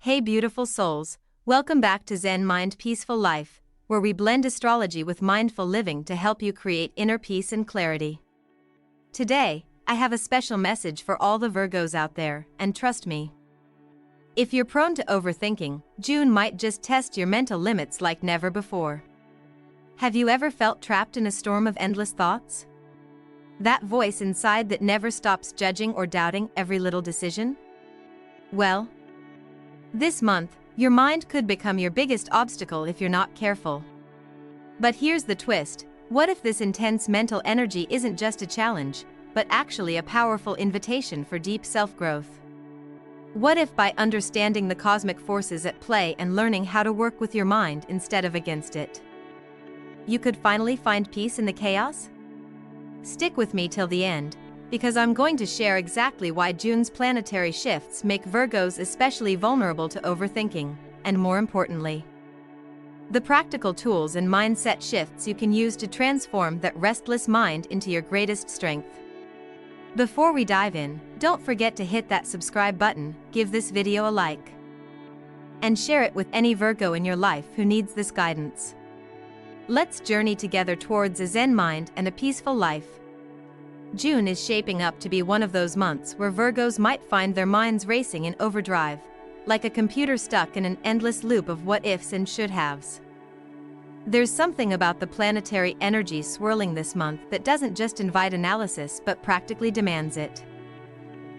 Hey beautiful souls, welcome back to Zen Mind Peaceful Life, where we blend astrology with mindful living to help you create inner peace and clarity. Today, I have a special message for all the Virgos out there, and trust me, if you're prone to overthinking, June might just test your mental limits like never before. Have you ever felt trapped in a storm of endless thoughts? That voice inside that never stops judging or doubting every little decision? Well, this month, your mind could become your biggest obstacle if you're not careful. But here's the twist: what if this intense mental energy isn't just a challenge, but actually a powerful invitation for deep self-growth? What if by understanding the cosmic forces at play and learning how to work with your mind instead of against it, you could finally find peace in the chaos? Stick with me till the end, because I'm going to share exactly why June's planetary shifts make Virgos especially vulnerable to overthinking, and more importantly, the practical tools and mindset shifts you can use to transform that restless mind into your greatest strength. Before we dive in, don't forget to hit that subscribe button, give this video a like, and share it with any Virgo in your life who needs this guidance. Let's journey together towards a Zen mind and a peaceful life. June is shaping up to be one of those months where Virgos might find their minds racing in overdrive, like a computer stuck in an endless loop of what-ifs and should-haves. There's something about the planetary energy swirling this month that doesn't just invite analysis but practically demands it.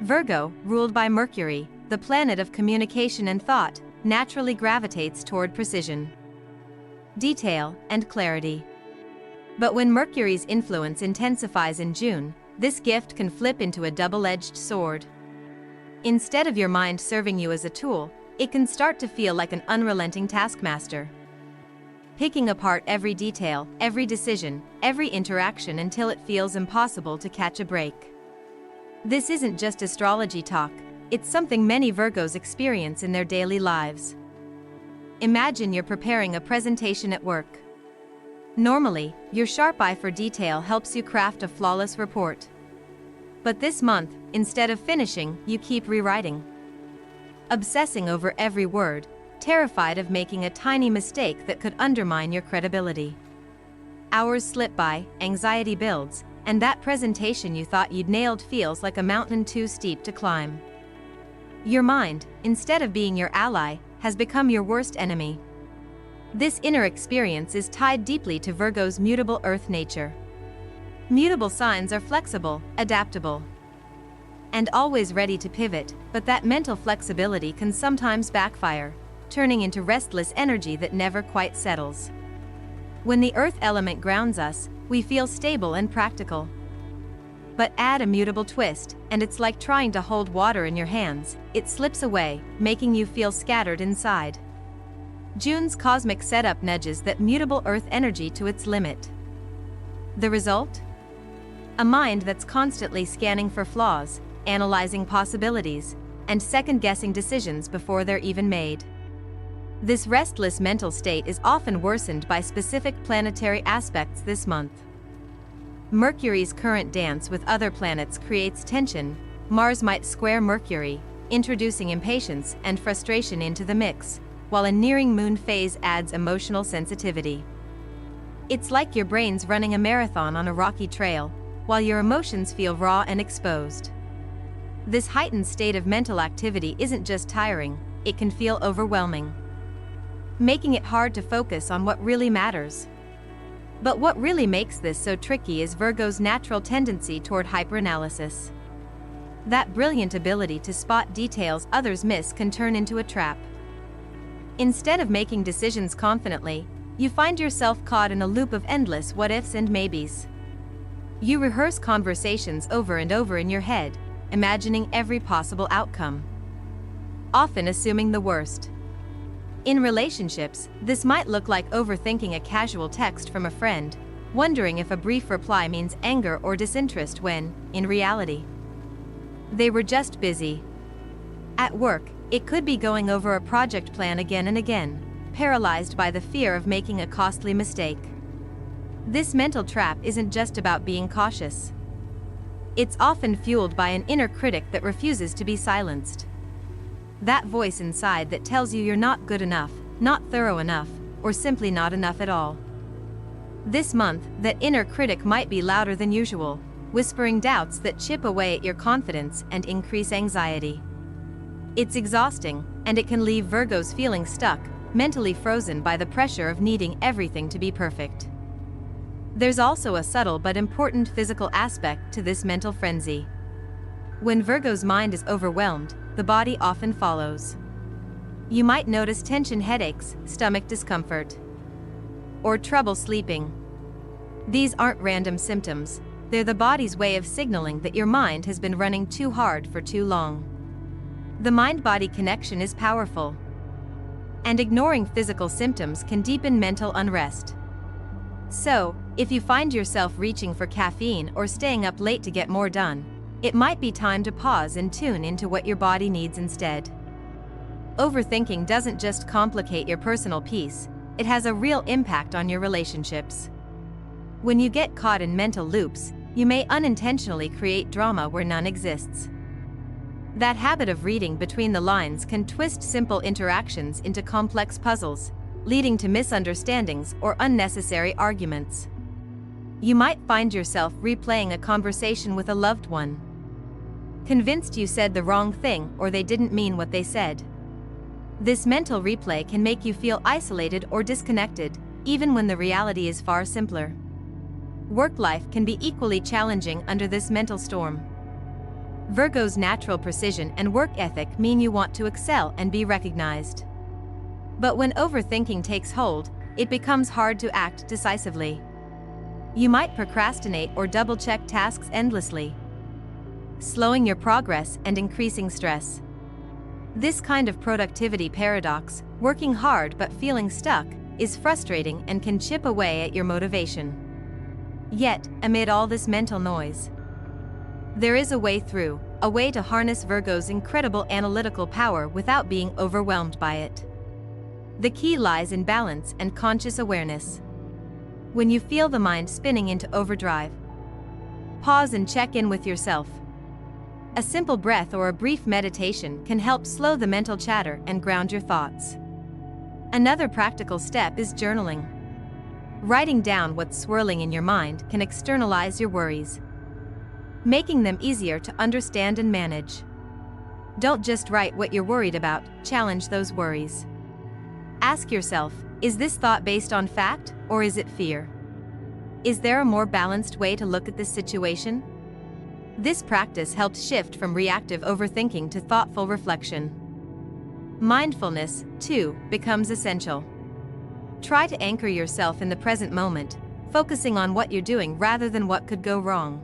Virgo, ruled by Mercury, the planet of communication and thought, naturally gravitates toward precision, detail, and clarity. But when Mercury's influence intensifies in June, this gift can flip into a double-edged sword. Instead of your mind serving you as a tool, it can start to feel like an unrelenting taskmaster, picking apart every detail, every decision, every interaction until it feels impossible to catch a break. This isn't just astrology talk, it's something many Virgos experience in their daily lives. Imagine you're preparing a presentation at work. Normally, your sharp eye for detail helps you craft a flawless report. But this month, instead of finishing, you keep rewriting, obsessing over every word, terrified of making a tiny mistake that could undermine your credibility. Hours slip by, anxiety builds, and that presentation you thought you'd nailed feels like a mountain too steep to climb. Your mind, instead of being your ally, has become your worst enemy. This inner experience is tied deeply to Virgo's mutable earth nature. Mutable signs are flexible, adaptable, and always ready to pivot, but that mental flexibility can sometimes backfire, turning into restless energy that never quite settles. When the earth element grounds us, we feel stable and practical. But add a mutable twist, and it's like trying to hold water in your hands. It slips away, making you feel scattered inside. June's cosmic setup nudges that mutable earth energy to its limit. The result? A mind that's constantly scanning for flaws, analyzing possibilities, and second-guessing decisions before they're even made. This restless mental state is often worsened by specific planetary aspects this month. Mercury's current dance with other planets creates tension. Mars might square Mercury, introducing impatience and frustration into the mix, while a nearing moon phase adds emotional sensitivity. It's like your brain's running a marathon on a rocky trail, while your emotions feel raw and exposed. This heightened state of mental activity isn't just tiring, it can feel overwhelming, making it hard to focus on what really matters. But what really makes this so tricky is Virgo's natural tendency toward hyperanalysis. That brilliant ability to spot details others miss can turn into a trap. Instead of making decisions confidently, you find yourself caught in a loop of endless what-ifs and maybes. You rehearse conversations over and over in your head, imagining every possible outcome, often assuming the worst. In relationships, this might look like overthinking a casual text from a friend, wondering if a brief reply means anger or disinterest when, in reality, they were just busy. At work, it could be going over a project plan again and again, paralyzed by the fear of making a costly mistake. This mental trap isn't just about being cautious. It's often fueled by an inner critic that refuses to be silenced. That voice inside that tells you you're not good enough, not thorough enough, or simply not enough at all. This month, that inner critic might be louder than usual, whispering doubts that chip away at your confidence and increase anxiety. It's exhausting, and it can leave Virgos feeling stuck, mentally frozen by the pressure of needing everything to be perfect. There's also a subtle but important physical aspect to this mental frenzy. When Virgo's mind is overwhelmed, the body often follows. You might notice tension, headaches, stomach discomfort, or trouble sleeping. These aren't random symptoms, they're the body's way of signaling that your mind has been running too hard for too long. The mind-body connection is powerful, and ignoring physical symptoms can deepen mental unrest. So, if you find yourself reaching for caffeine or staying up late to get more done, it might be time to pause and tune into what your body needs instead. Overthinking doesn't just complicate your personal peace, it has a real impact on your relationships. When you get caught in mental loops, you may unintentionally create drama where none exists. That habit of reading between the lines can twist simple interactions into complex puzzles, leading to misunderstandings or unnecessary arguments. You might find yourself replaying a conversation with a loved one, convinced you said the wrong thing or they didn't mean what they said. This mental replay can make you feel isolated or disconnected, even when the reality is far simpler. Work life can be equally challenging under this mental storm. Virgo's natural precision and work ethic mean you want to excel and be recognized. But when overthinking takes hold, it becomes hard to act decisively. You might procrastinate or double-check tasks endlessly, slowing your progress and increasing stress. This kind of productivity paradox, working hard but feeling stuck, is frustrating and can chip away at your motivation. Yet, amid all this mental noise, there is a way through, a way to harness Virgo's incredible analytical power without being overwhelmed by it. The key lies in balance and conscious awareness. When you feel the mind spinning into overdrive, pause and check in with yourself. A simple breath or a brief meditation can help slow the mental chatter and ground your thoughts. Another practical step is journaling. Writing down what's swirling in your mind can externalize your worries, making them easier to understand and manage. Don't just write what you're worried about, challenge those worries. Ask yourself, is this thought based on fact, or is it fear? Is there a more balanced way to look at this situation? This practice helps shift from reactive overthinking to thoughtful reflection. Mindfulness, too, becomes essential. Try to anchor yourself in the present moment, focusing on what you're doing rather than what could go wrong.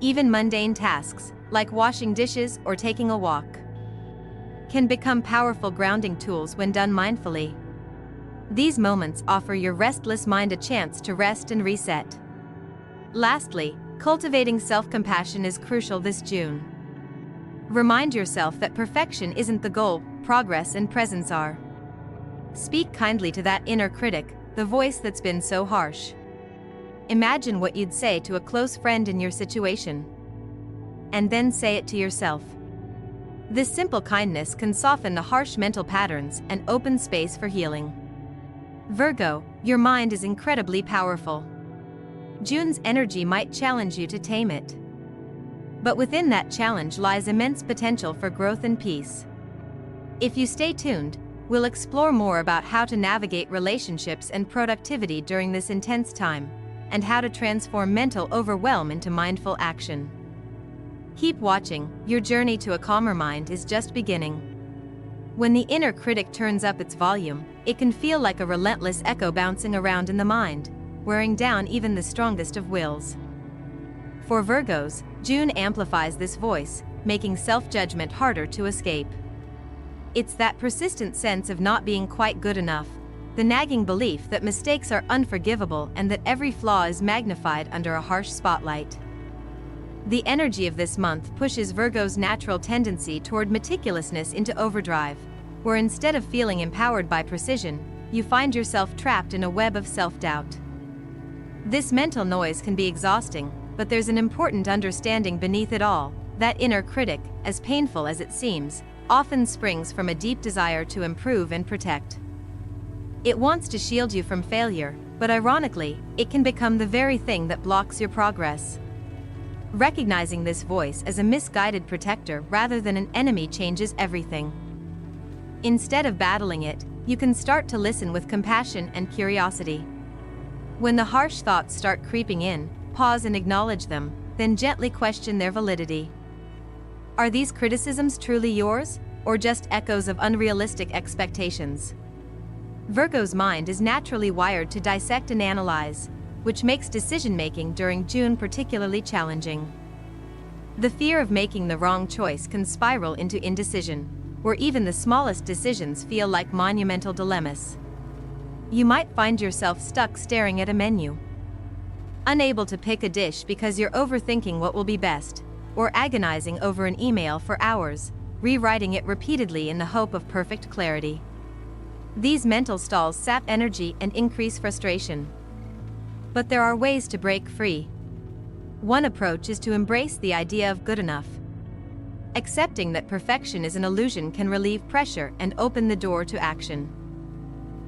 Even mundane tasks, like washing dishes or taking a walk, can become powerful grounding tools when done mindfully. These moments offer your restless mind a chance to rest and reset. Lastly, cultivating self-compassion is crucial this June. Remind yourself that perfection isn't the goal, progress and presence are. Speak kindly to that inner critic, the voice that's been so harsh. Imagine what you'd say to a close friend in your situation, and then say it to yourself. This simple kindness can soften the harsh mental patterns and open space for healing. Virgo, your mind is incredibly powerful. June's energy might challenge you to tame it. But within that challenge lies immense potential for growth and peace. If you stay tuned, we'll explore more about how to navigate relationships and productivity during this intense time, and how to transform mental overwhelm into mindful action. Keep watching, your journey to a calmer mind is just beginning. When the inner critic turns up its volume, it can feel like a relentless echo bouncing around in the mind, wearing down even the strongest of wills. For Virgos, June amplifies this voice, making self-judgment harder to escape. It's that persistent sense of not being quite good enough, the nagging belief that mistakes are unforgivable and that every flaw is magnified under a harsh spotlight. The energy of this month pushes Virgo's natural tendency toward meticulousness into overdrive, where instead of feeling empowered by precision, you find yourself trapped in a web of self-doubt. This mental noise can be exhausting, but there's an important understanding beneath it all. That inner critic, as painful as it seems, often springs from a deep desire to improve and protect. It wants to shield you from failure, but ironically, it can become the very thing that blocks your progress. Recognizing this voice as a misguided protector rather than an enemy changes everything. Instead of battling it, you can start to listen with compassion and curiosity. When the harsh thoughts start creeping in, pause and acknowledge them, then gently question their validity. Are these criticisms truly yours, or just echoes of unrealistic expectations? Virgo's mind is naturally wired to dissect and analyze, which makes decision-making during June particularly challenging. The fear of making the wrong choice can spiral into indecision, where even the smallest decisions feel like monumental dilemmas. You might find yourself stuck staring at a menu, unable to pick a dish because you're overthinking what will be best, or agonizing over an email for hours, rewriting it repeatedly in the hope of perfect clarity. These mental stalls sap energy and increase frustration. But there are ways to break free. One approach is to embrace the idea of good enough. Accepting that perfection is an illusion can relieve pressure and open the door to action.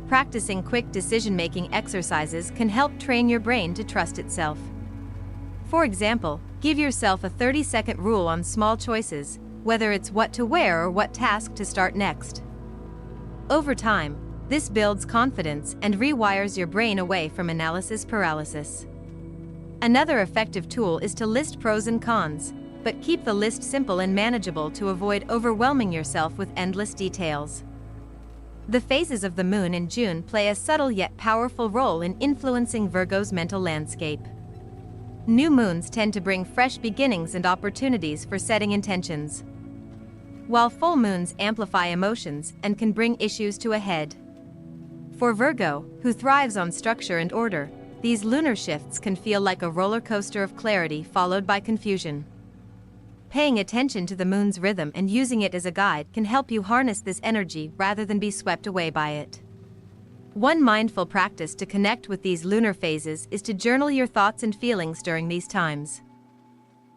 Practicing quick decision-making exercises can help train your brain to trust itself. For example, give yourself a 30-second rule on small choices, whether it's what to wear or what task to start next. Over time, this builds confidence and rewires your brain away from analysis paralysis. Another effective tool is to list pros and cons, but keep the list simple and manageable to avoid overwhelming yourself with endless details. The phases of the moon in June play a subtle yet powerful role in influencing Virgo's mental landscape. New moons tend to bring fresh beginnings and opportunities for setting intentions, while full moons amplify emotions and can bring issues to a head. For Virgo, who thrives on structure and order, these lunar shifts can feel like a roller coaster of clarity followed by confusion. Paying attention to the moon's rhythm and using it as a guide can help you harness this energy rather than be swept away by it. One mindful practice to connect with these lunar phases is to journal your thoughts and feelings during these times.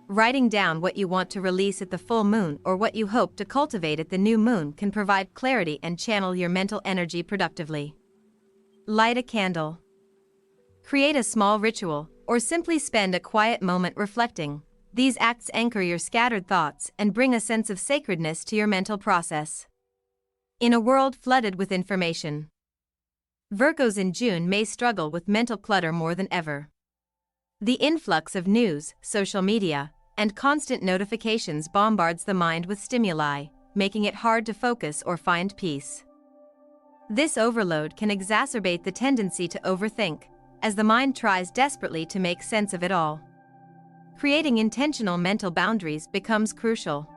Writing down what you want to release at the full moon or what you hope to cultivate at the new moon can provide clarity and channel your mental energy productively. Light a candle. Create a small ritual, or simply spend a quiet moment reflecting. These acts anchor your scattered thoughts and bring a sense of sacredness to your mental process. In a world flooded with information, Virgos in June may struggle with mental clutter more than ever. The influx of news, social media, and constant notifications bombards the mind with stimuli, making it hard to focus or find peace. This overload can exacerbate the tendency to overthink, as the mind tries desperately to make sense of it all. Creating intentional mental boundaries becomes crucial.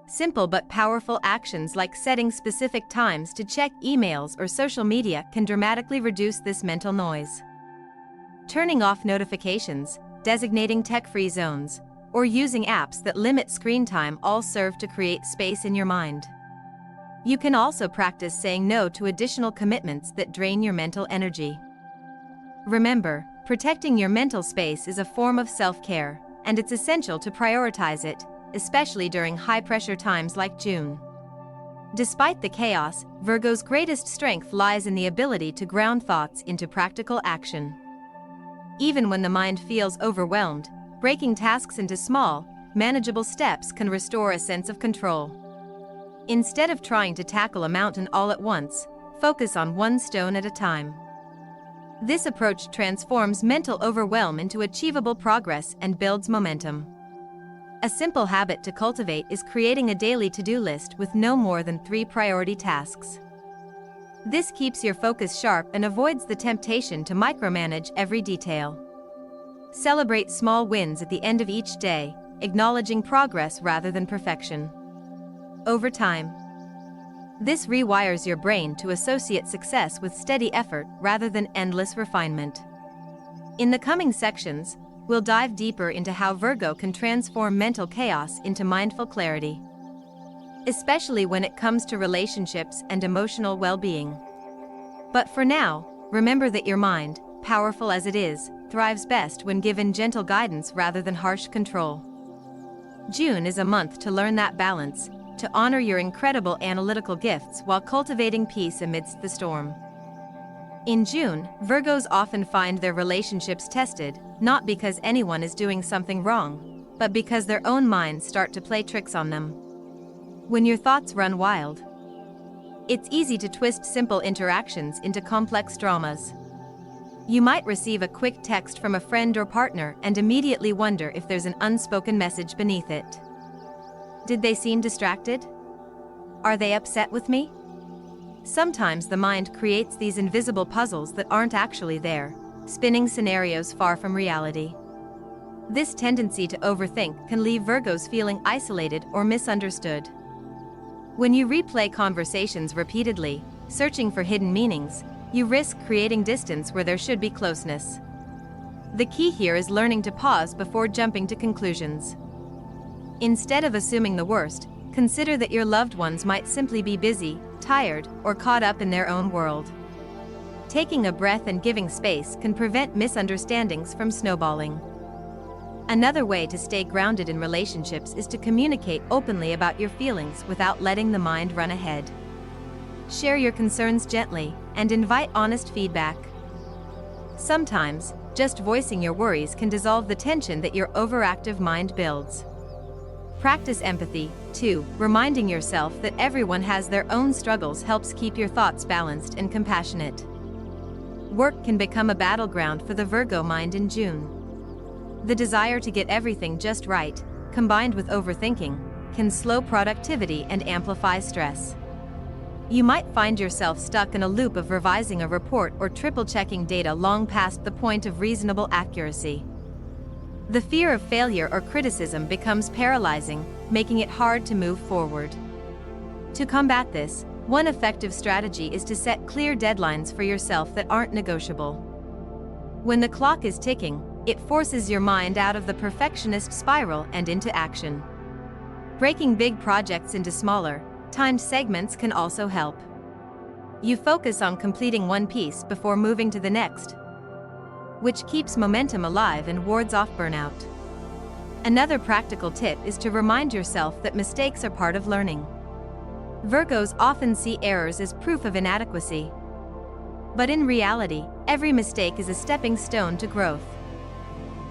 Simple but powerful actions like setting specific times to check emails or social media can dramatically reduce this mental noise. Turning off notifications, designating tech-free zones, or using apps that limit screen time all serve to create space in your mind. You can also practice saying no to additional commitments that drain your mental energy. Remember, protecting your mental space is a form of self-care, and it's essential to prioritize it, especially during high-pressure times like June. Despite the chaos, Virgo's greatest strength lies in the ability to ground thoughts into practical action. Even when the mind feels overwhelmed, breaking tasks into small, manageable steps can restore a sense of control. Instead of trying to tackle a mountain all at once, focus on one stone at a time. This approach transforms mental overwhelm into achievable progress and builds momentum. A simple habit to cultivate is creating a daily to-do list with no more than 3 priority tasks. This keeps your focus sharp and avoids the temptation to micromanage every detail. Celebrate small wins at the end of each day, acknowledging progress rather than perfection. Over time, this rewires your brain to associate success with steady effort rather than endless refinement. In the coming sections, we'll dive deeper into how Virgo can transform mental chaos into mindful clarity, especially when it comes to relationships and emotional well-being. But for now, remember that your mind, powerful as it is, thrives best when given gentle guidance rather than harsh control. June is a month to learn that balance, to honor your incredible analytical gifts while cultivating peace amidst the storm. In June, Virgos often find their relationships tested, not because anyone is doing something wrong, but because their own minds start to play tricks on them. When your thoughts run wild, it's easy to twist simple interactions into complex dramas. You might receive a quick text from a friend or partner and immediately wonder if there's an unspoken message beneath it. Did they seem distracted? Are they upset with me? Sometimes the mind creates these invisible puzzles that aren't actually there, spinning scenarios far from reality. This tendency to overthink can leave Virgos feeling isolated or misunderstood. When you replay conversations repeatedly, searching for hidden meanings, you risk creating distance where there should be closeness. The key here is learning to pause before jumping to conclusions. Instead of assuming the worst, consider that your loved ones might simply be busy, tired, or caught up in their own world. Taking a breath and giving space can prevent misunderstandings from snowballing. Another way to stay grounded in relationships is to communicate openly about your feelings without letting the mind run ahead. Share your concerns gently and invite honest feedback. Sometimes, just voicing your worries can dissolve the tension that your overactive mind builds. Practice empathy, too. Reminding yourself that everyone has their own struggles helps keep your thoughts balanced and compassionate. Work can become a battleground for the Virgo mind in June. The desire to get everything just right, combined with overthinking, can slow productivity and amplify stress. You might find yourself stuck in a loop of revising a report or triple-checking data long past the point of reasonable accuracy. The fear of failure or criticism becomes paralyzing, making it hard to move forward. To combat this, one effective strategy is to set clear deadlines for yourself that aren't negotiable. When the clock is ticking, it forces your mind out of the perfectionist spiral and into action. Breaking big projects into smaller, timed segments can also help. You focus on completing one piece before moving to the next, which keeps momentum alive and wards off burnout. Another practical tip is to remind yourself that mistakes are part of learning. Virgos often see errors as proof of inadequacy. But in reality, every mistake is a stepping stone to growth.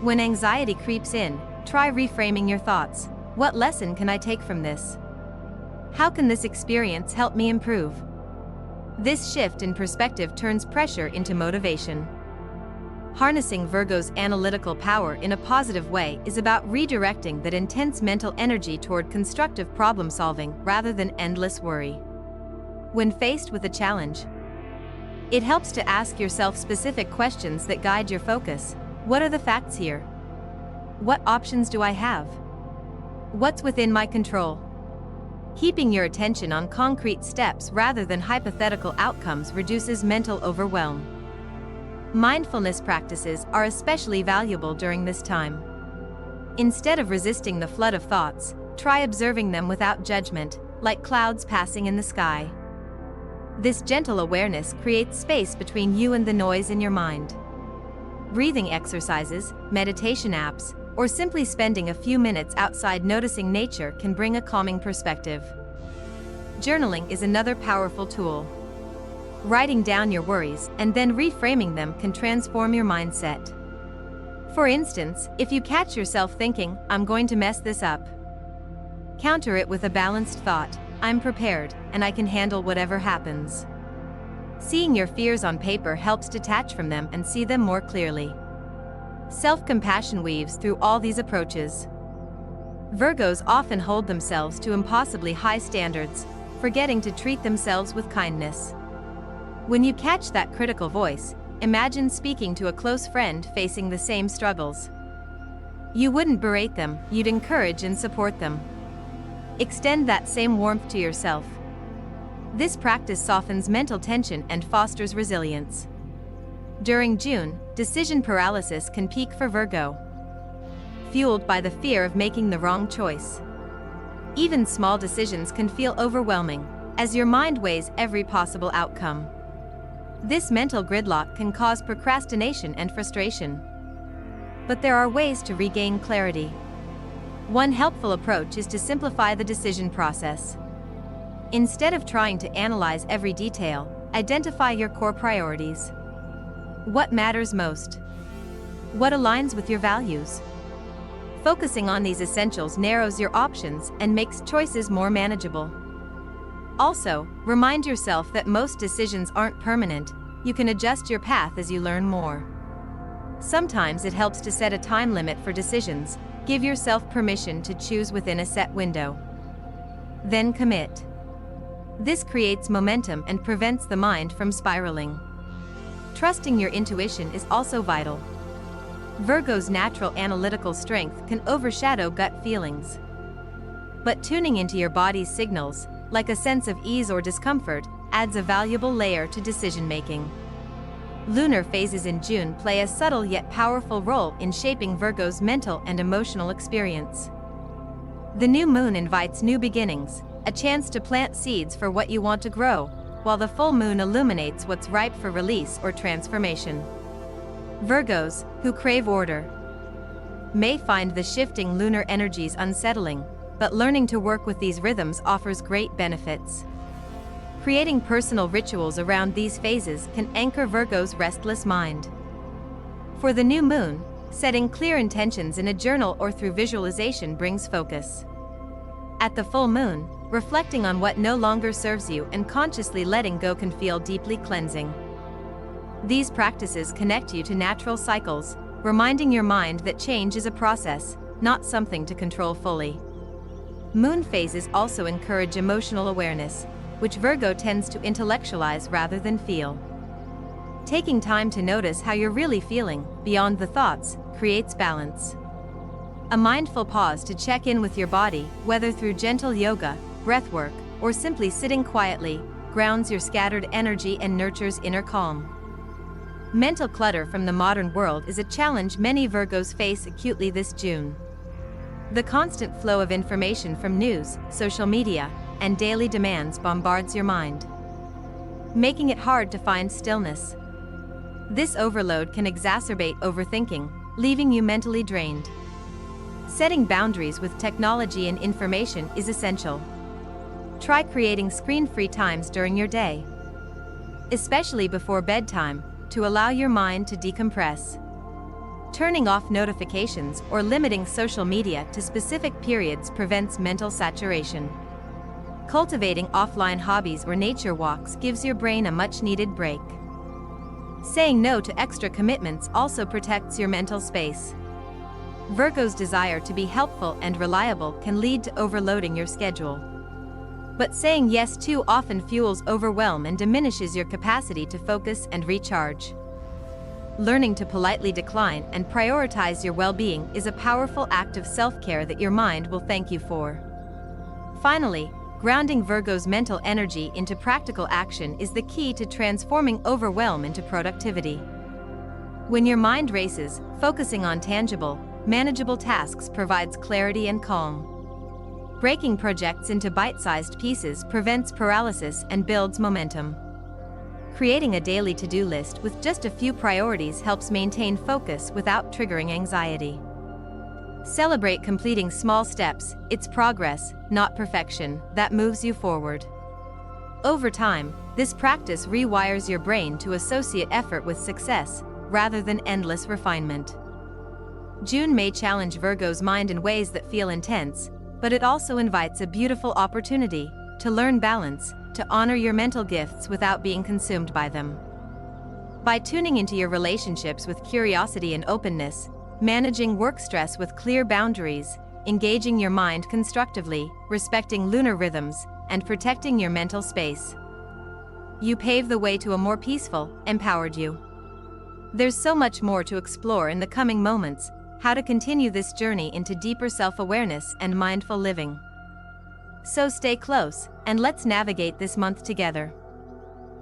When anxiety creeps in, try reframing your thoughts. What lesson can I take from this? How can this experience help me improve? This shift in perspective turns pressure into motivation. Harnessing Virgo's analytical power in a positive way is about redirecting that intense mental energy toward constructive problem-solving rather than endless worry. When faced with a challenge, it helps to ask yourself specific questions that guide your focus. What are the facts here? What options do I have? What's within my control? Keeping your attention on concrete steps rather than hypothetical outcomes reduces mental overwhelm. Mindfulness practices are especially valuable during this time. Instead of resisting the flood of thoughts, try observing them without judgment, like clouds passing in the sky. This gentle awareness creates space between you and the noise in your mind. Breathing exercises, meditation apps, or simply spending a few minutes outside noticing nature can bring a calming perspective. Journaling is another powerful tool. Writing down your worries and then reframing them can transform your mindset. For instance, if you catch yourself thinking, "I'm going to mess this up," counter it with a balanced thought, "I'm prepared, and I can handle whatever happens." Seeing your fears on paper helps detach from them and see them more clearly. Self-compassion weaves through all these approaches. Virgos often hold themselves to impossibly high standards, forgetting to treat themselves with kindness. When you catch that critical voice, imagine speaking to a close friend facing the same struggles. You wouldn't berate them, you'd encourage and support them. Extend that same warmth to yourself. This practice softens mental tension and fosters resilience. During June, decision paralysis can peak for Virgo, fueled by the fear of making the wrong choice. Even small decisions can feel overwhelming, as your mind weighs every possible outcome. This mental gridlock can cause procrastination and frustration. But there are ways to regain clarity. One helpful approach is to simplify the decision process. Instead of trying to analyze every detail, identify your core priorities. What matters most? What aligns with your values? Focusing on these essentials narrows your options and makes choices more manageable. Also, remind yourself that most decisions aren't permanent. You can adjust your path as you learn more. Sometimes it helps to set a time limit for decisions. Give yourself permission to choose within a set window. Then commit. This creates momentum and prevents the mind from spiraling. Trusting your intuition is also vital. Virgo's natural analytical strength can overshadow gut feelings. But tuning into your body's signals, like a sense of ease or discomfort, adds a valuable layer to decision-making. Lunar phases in June play a subtle yet powerful role in shaping Virgo's mental and emotional experience. The new moon invites new beginnings, a chance to plant seeds for what you want to grow, while the full moon illuminates what's ripe for release or transformation. Virgos, who crave order, may find the shifting lunar energies unsettling, but learning to work with these rhythms offers great benefits. Creating personal rituals around these phases can anchor Virgo's restless mind. For the new moon, setting clear intentions in a journal or through visualization brings focus. At the full moon, reflecting on what no longer serves you and consciously letting go can feel deeply cleansing. These practices connect you to natural cycles, reminding your mind that change is a process, not something to control fully. Moon phases also encourage emotional awareness, which Virgo tends to intellectualize rather than feel. Taking time to notice how you're really feeling, beyond the thoughts, creates balance. A mindful pause to check in with your body, whether through gentle yoga, breathwork, or simply sitting quietly, grounds your scattered energy and nurtures inner calm. Mental clutter from the modern world is a challenge many Virgos face acutely this June. The constant flow of information from news, social media, and daily demands bombards your mind, making it hard to find stillness. This overload can exacerbate overthinking, leaving you mentally drained. Setting boundaries with technology and information is essential. Try creating screen-free times during your day, especially before bedtime, to allow your mind to decompress. Turning off notifications or limiting social media to specific periods prevents mental saturation. Cultivating offline hobbies or nature walks gives your brain a much-needed break. Saying no to extra commitments also protects your mental space. Virgo's desire to be helpful and reliable can lead to overloading your schedule. But saying yes too often fuels overwhelm and diminishes your capacity to focus and recharge. Learning to politely decline and prioritize your well-being is a powerful act of self-care that your mind will thank you for. Finally, grounding Virgo's mental energy into practical action is the key to transforming overwhelm into productivity. When your mind races, focusing on tangible, manageable tasks provides clarity and calm. Breaking projects into bite-sized pieces prevents paralysis and builds momentum. Creating a daily to-do list with just a few priorities helps maintain focus without triggering anxiety. Celebrate completing small steps. It's progress, not perfection, that moves you forward. Over time, this practice rewires your brain to associate effort with success, rather than endless refinement. June may challenge Virgo's mind in ways that feel intense, but it also invites a beautiful opportunity to learn balance, to honor your mental gifts without being consumed by them. By tuning into your relationships with curiosity and openness, managing work stress with clear boundaries, engaging your mind constructively, respecting lunar rhythms, and protecting your mental space, you pave the way to a more peaceful, empowered you. There's so much more to explore in the coming moments: how to continue this journey into deeper self-awareness and mindful living. So stay close, and let's navigate this month together.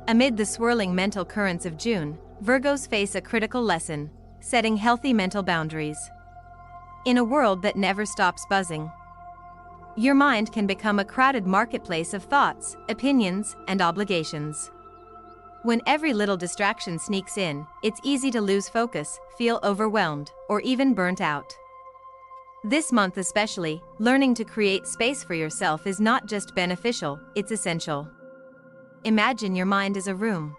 Amid the swirling mental currents of June, Virgos face a critical lesson: setting healthy mental boundaries. In a world that never stops buzzing, your mind can become a crowded marketplace of thoughts, opinions, and obligations. When every little distraction sneaks in, it's easy to lose focus, feel overwhelmed, or even burnt out. This month especially, learning to create space for yourself is not just beneficial, it's essential. Imagine your mind is a room.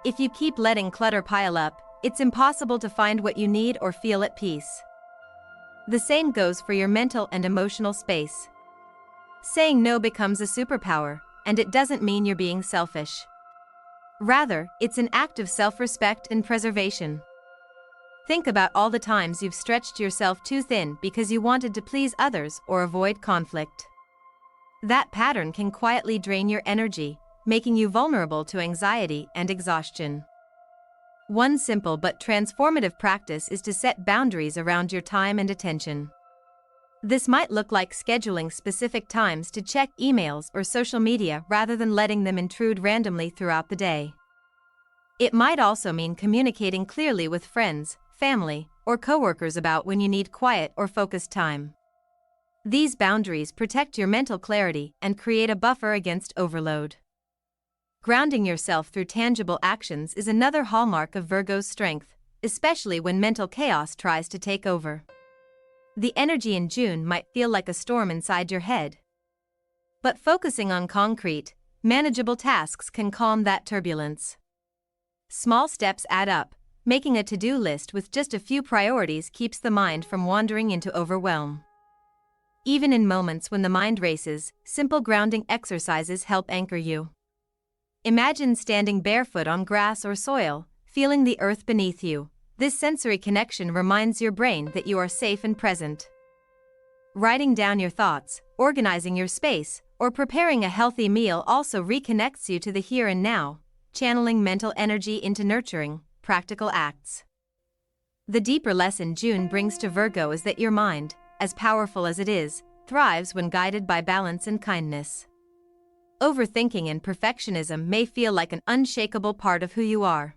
If you keep letting clutter pile up, it's impossible to find what you need or feel at peace. The same goes for your mental and emotional space. Saying no becomes a superpower, and it doesn't mean you're being selfish. Rather, it's an act of self-respect and preservation. Think about all the times you've stretched yourself too thin because you wanted to please others or avoid conflict. That pattern can quietly drain your energy, making you vulnerable to anxiety and exhaustion. One simple but transformative practice is to set boundaries around your time and attention. This might look like scheduling specific times to check emails or social media rather than letting them intrude randomly throughout the day. It might also mean communicating clearly with friends, family, or coworkers about when you need quiet or focused time. These boundaries protect your mental clarity and create a buffer against overload. Grounding yourself through tangible actions is another hallmark of Virgo's strength, especially when mental chaos tries to take over. The energy in June might feel like a storm inside your head. But focusing on concrete, manageable tasks can calm that turbulence. Small steps add up. Making a to-do list with just a few priorities keeps the mind from wandering into overwhelm. Even in moments when the mind races, simple grounding exercises help anchor you. Imagine standing barefoot on grass or soil, feeling the earth beneath you. This sensory connection reminds your brain that you are safe and present. Writing down your thoughts, organizing your space, or preparing a healthy meal also reconnects you to the here and now, channeling mental energy into nurturing, practical acts. The deeper lesson June brings to Virgo is that your mind, as powerful as it is, thrives when guided by balance and kindness. Overthinking and perfectionism may feel like an unshakable part of who you are.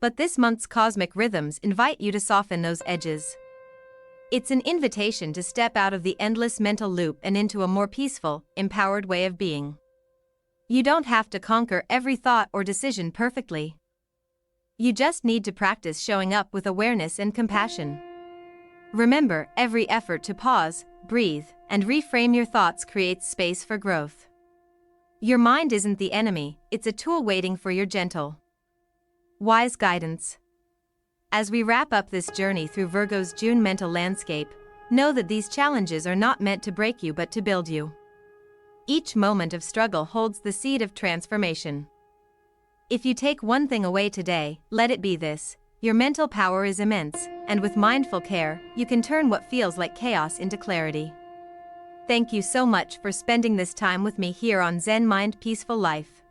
But this month's cosmic rhythms invite you to soften those edges. It's an invitation to step out of the endless mental loop and into a more peaceful, empowered way of being. You don't have to conquer every thought or decision perfectly. You just need to practice showing up with awareness and compassion. Remember, every effort to pause, breathe, and reframe your thoughts creates space for growth. Your mind isn't the enemy, it's a tool waiting for your gentle, wise guidance. As we wrap up this journey through Virgo's June mental landscape, know that these challenges are not meant to break you but to build you. Each moment of struggle holds the seed of transformation. If you take one thing away today, let it be this: your mental power is immense, and with mindful care, you can turn what feels like chaos into clarity. Thank you so much for spending this time with me here on Zen Mind Peaceful Life.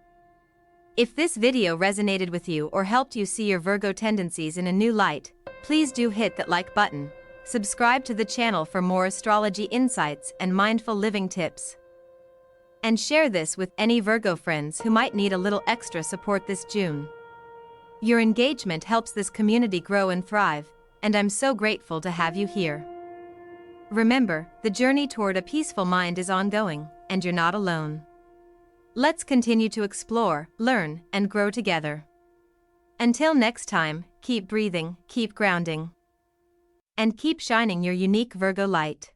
If this video resonated with you or helped you see your Virgo tendencies in a new light, please do hit that like button, subscribe to the channel for more astrology insights and mindful living tips, and share this with any Virgo friends who might need a little extra support this June. Your engagement helps this community grow and thrive, and I'm so grateful to have you here. Remember, the journey toward a peaceful mind is ongoing, and you're not alone. Let's continue to explore, learn, and grow together. Until next time, keep breathing, keep grounding, and keep shining your unique Virgo light.